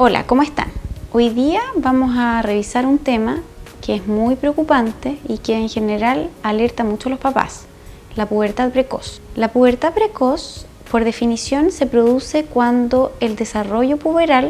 Hola, ¿cómo están? Hoy día vamos a revisar un tema que es muy preocupante y que en general alerta mucho a los papás, la pubertad precoz. La pubertad precoz, por definición, se produce cuando el desarrollo puberal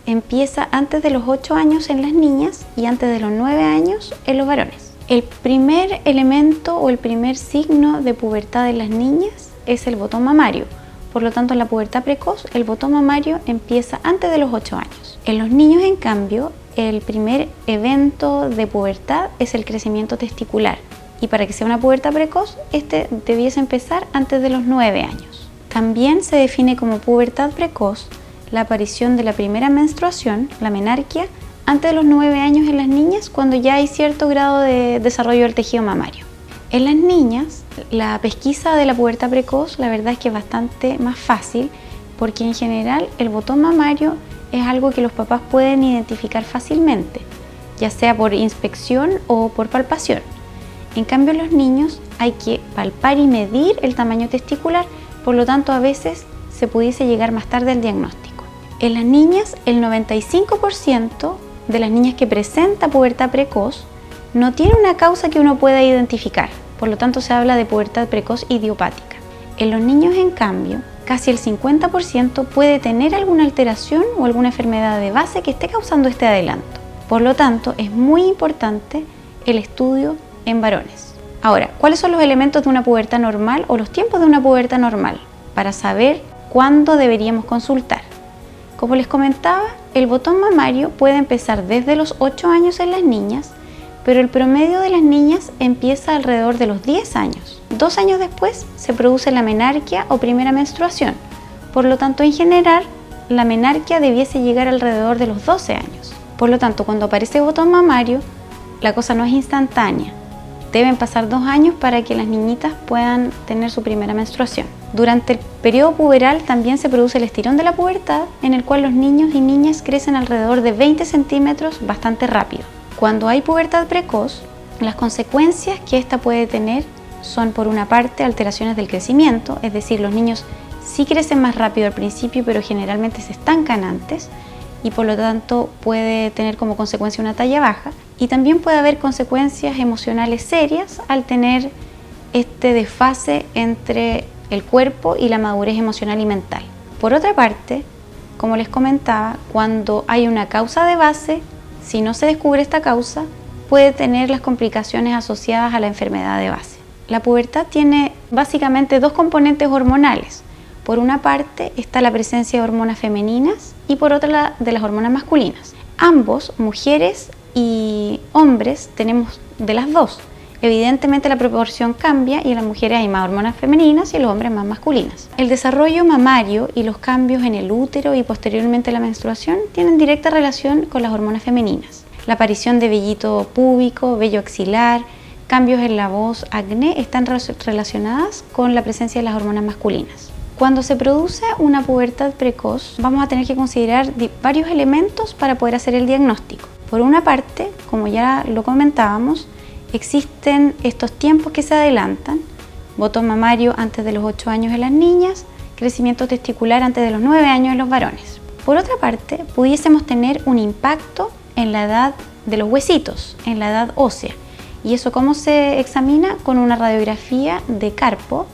empieza antes de los 8 años en las niñas y antes de los 9 años en los varones. El primer elemento o el primer signo de pubertad en las niñas es el botón mamario. Por lo tanto, en la pubertad precoz, el botón mamario empieza antes de los 8 años. En los niños, en cambio, el primer evento de pubertad es el crecimiento testicular. Y para que sea una pubertad precoz, este debiese empezar antes de los 9 años. También se define como pubertad precoz la aparición de la primera menstruación, la menarquia, antes de los 9 años en las niñas, cuando ya hay cierto grado de desarrollo del tejido mamario. En las niñas, la pesquisa de la pubertad precoz, la verdad es que es bastante más fácil, porque en general el botón mamario es algo que los papás pueden identificar fácilmente, ya sea por inspección o por palpación. En cambio, en los niños hay que palpar y medir el tamaño testicular, por lo tanto a veces se pudiese llegar más tarde al diagnóstico. En las niñas, el 95% de las niñas que presenta pubertad precoz no tiene una causa que uno pueda identificar, por lo tanto se habla de pubertad precoz idiopática. En los niños, en cambio, casi el 50% puede tener alguna alteración o alguna enfermedad de base que esté causando este adelanto. Por lo tanto, es muy importante el estudio en varones. Ahora, ¿cuáles son los elementos de una pubertad normal o los tiempos de una pubertad normal? Para saber cuándo deberíamos consultar. Como les comentaba, el botón mamario puede empezar desde los 8 años en las niñas, pero el promedio de las niñas empieza alrededor de los 10 años. 2 años después se produce la menarquia o primera menstruación. Por lo tanto, en general, la menarquia debiese llegar alrededor de los 12 años. Por lo tanto, cuando aparece botón mamario, la cosa no es instantánea. Deben pasar 2 años para que las niñitas puedan tener su primera menstruación. Durante el periodo puberal también se produce el estirón de la pubertad, en el cual los niños y niñas crecen alrededor de 20 centímetros bastante rápido. Cuando hay pubertad precoz, las consecuencias que esta puede tener son, por una parte, alteraciones del crecimiento, es decir, los niños sí crecen más rápido al principio, pero generalmente se estancan antes y por lo tanto puede tener como consecuencia una talla baja. Y también puede haber consecuencias emocionales serias al tener este desfase entre el cuerpo y la madurez emocional y mental. Por otra parte, como les comentaba, cuando hay una causa de base, si no se descubre esta causa, puede tener las complicaciones asociadas a la enfermedad de base. La pubertad tiene básicamente 2 componentes hormonales. Por una parte está la presencia de hormonas femeninas y por otra de las hormonas masculinas. Ambos, mujeres y hombres, tenemos de las dos. Evidentemente la proporción cambia y en las mujeres hay más hormonas femeninas y en los hombres más masculinas. El desarrollo mamario y los cambios en el útero y posteriormente la menstruación tienen directa relación con las hormonas femeninas. La aparición de vellito púbico, vello axilar, cambios en la voz, acné están relacionadas con la presencia de las hormonas masculinas. Cuando se produce una pubertad precoz, vamos a tener que considerar varios elementos para poder hacer el diagnóstico. Por una parte, como ya lo comentábamos, existen estos tiempos que se adelantan: botón mamario antes de los 8 años en las niñas, crecimiento testicular antes de los 9 años en los varones. Por otra parte, pudiésemos tener un impacto en la edad de los huesitos, en la edad ósea. ¿Y eso cómo se examina? Con una radiografía de carpo,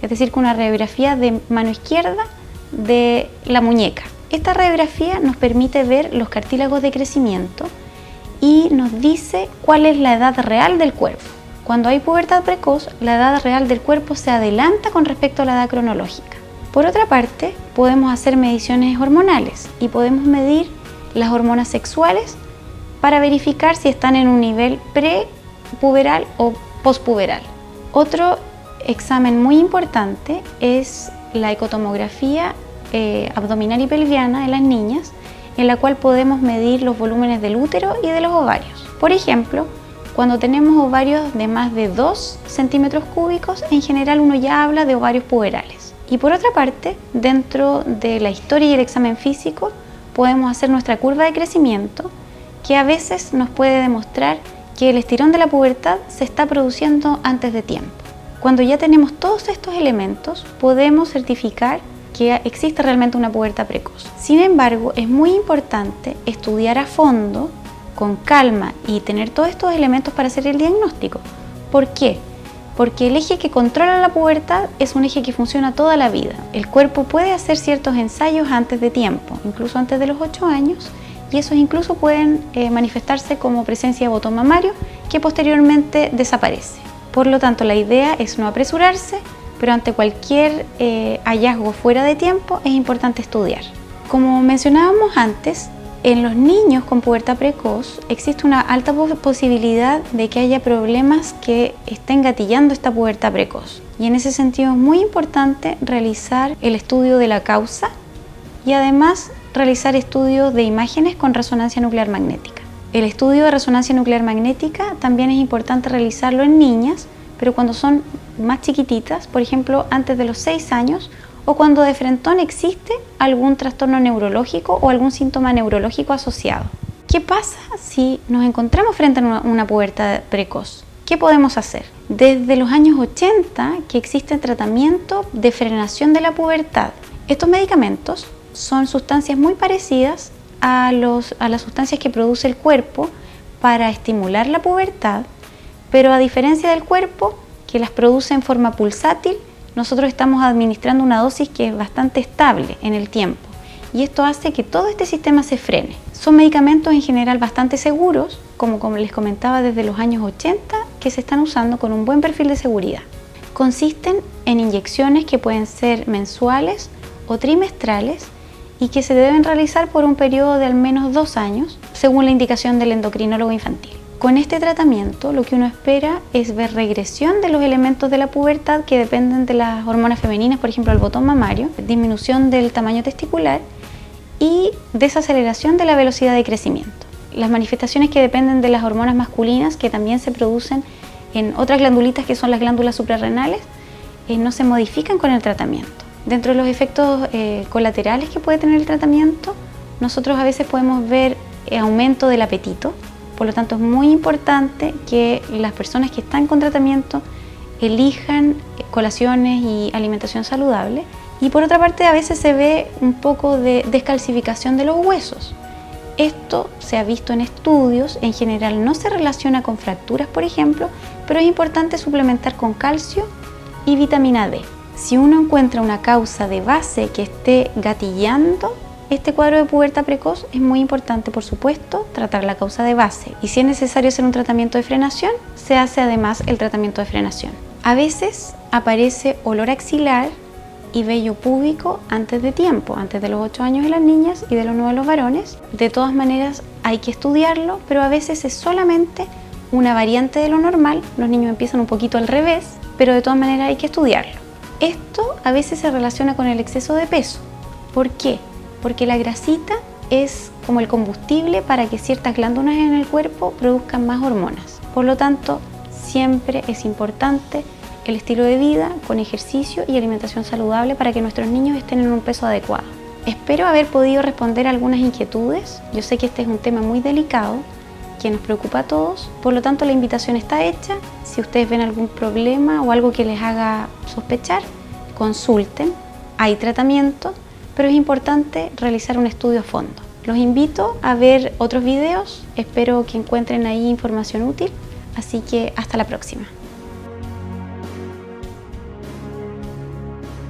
es decir, con una radiografía de mano izquierda de la muñeca. Esta radiografía nos permite ver los cartílagos de crecimiento y nos dice cuál es la edad real del cuerpo. Cuando hay pubertad precoz, la edad real del cuerpo se adelanta con respecto a la edad cronológica. Por otra parte, podemos hacer mediciones hormonales y podemos medir las hormonas sexuales para verificar si están en un nivel prepuberal o pospuberal. Otro examen muy importante es la ecotomografía abdominal y pelviana en las niñas, en la cual podemos medir los volúmenes del útero y de los ovarios. Por ejemplo, cuando tenemos ovarios de más de 2 centímetros cúbicos, en general uno ya habla de ovarios puberales. Y por otra parte, dentro de la historia y el examen físico, podemos hacer nuestra curva de crecimiento, que a veces nos puede demostrar que el estirón de la pubertad se está produciendo antes de tiempo. Cuando ya tenemos todos estos elementos, podemos certificar que existe realmente una pubertad precoz. Sin embargo, es muy importante estudiar a fondo, con calma y tener todos estos elementos para hacer el diagnóstico. ¿Por qué? Porque el eje que controla la pubertad es un eje que funciona toda la vida. El cuerpo puede hacer ciertos ensayos antes de tiempo, incluso antes de los 8 años, y esos incluso pueden manifestarse como presencia de botón mamario, que posteriormente desaparece. Por lo tanto, la idea es no apresurarse, pero ante cualquier hallazgo fuera de tiempo es importante estudiar. Como mencionábamos antes, en los niños con pubertad precoz existe una alta posibilidad de que haya problemas que estén gatillando esta pubertad precoz. Y en ese sentido es muy importante realizar el estudio de la causa y además realizar estudios de imágenes con resonancia nuclear magnética. El estudio de resonancia nuclear magnética también es importante realizarlo en niñas, pero cuando son más chiquititas, por ejemplo antes de los 6 años, o cuando de frentón existe algún trastorno neurológico o algún síntoma neurológico asociado. ¿Qué pasa si nos encontramos frente a una pubertad precoz? ¿Qué podemos hacer? Desde los años 80 que existe tratamiento de frenación de la pubertad. Estos medicamentos son sustancias muy parecidas a las sustancias que produce el cuerpo para estimular la pubertad, pero a diferencia del cuerpo, que las produce en forma pulsátil, nosotros estamos administrando una dosis que es bastante estable en el tiempo y esto hace que todo este sistema se frene. Son medicamentos en general bastante seguros, como les comentaba desde los años 80, que se están usando con un buen perfil de seguridad. Consisten en inyecciones que pueden ser mensuales o trimestrales y que se deben realizar por un periodo de al menos 2 años, según la indicación del endocrinólogo infantil. Con este tratamiento lo que uno espera es ver regresión de los elementos de la pubertad que dependen de las hormonas femeninas, por ejemplo el botón mamario, disminución del tamaño testicular y desaceleración de la velocidad de crecimiento. Las manifestaciones que dependen de las hormonas masculinas, que también se producen en otras glandulitas que son las glándulas suprarrenales, no se modifican con el tratamiento. Dentro de los efectos colaterales que puede tener el tratamiento, nosotros a veces podemos ver aumento del apetito. Por lo tanto, es muy importante que las personas que están con tratamiento elijan colaciones y alimentación saludable. Y por otra parte, a veces se ve un poco de descalcificación de los huesos. Esto se ha visto en estudios, en general no se relaciona con fracturas, por ejemplo, pero es importante suplementar con calcio y vitamina D. Si uno encuentra una causa de base que esté gatillando este cuadro de pubertad precoz, es muy importante, por supuesto, tratar la causa de base. Y si es necesario hacer un tratamiento de frenación, se hace además el tratamiento de frenación. A veces aparece olor axilar y vello púbico antes de tiempo, antes de los 8 años de las niñas y de los 9 de los varones. De todas maneras hay que estudiarlo, pero a veces es solamente una variante de lo normal. Los niños empiezan un poquito al revés, pero de todas maneras hay que estudiarlo. Esto a veces se relaciona con el exceso de peso. ¿Por qué? Porque la grasita es como el combustible para que ciertas glándulas en el cuerpo produzcan más hormonas. Por lo tanto, siempre es importante el estilo de vida con ejercicio y alimentación saludable para que nuestros niños estén en un peso adecuado. Espero haber podido responder algunas inquietudes. Yo sé que este es un tema muy delicado que nos preocupa a todos, por lo tanto la invitación está hecha. Si ustedes ven algún problema o algo que les haga sospechar, consulten, hay tratamiento, pero es importante realizar un estudio a fondo. Los invito a ver otros videos, espero que encuentren ahí información útil, así que hasta la próxima.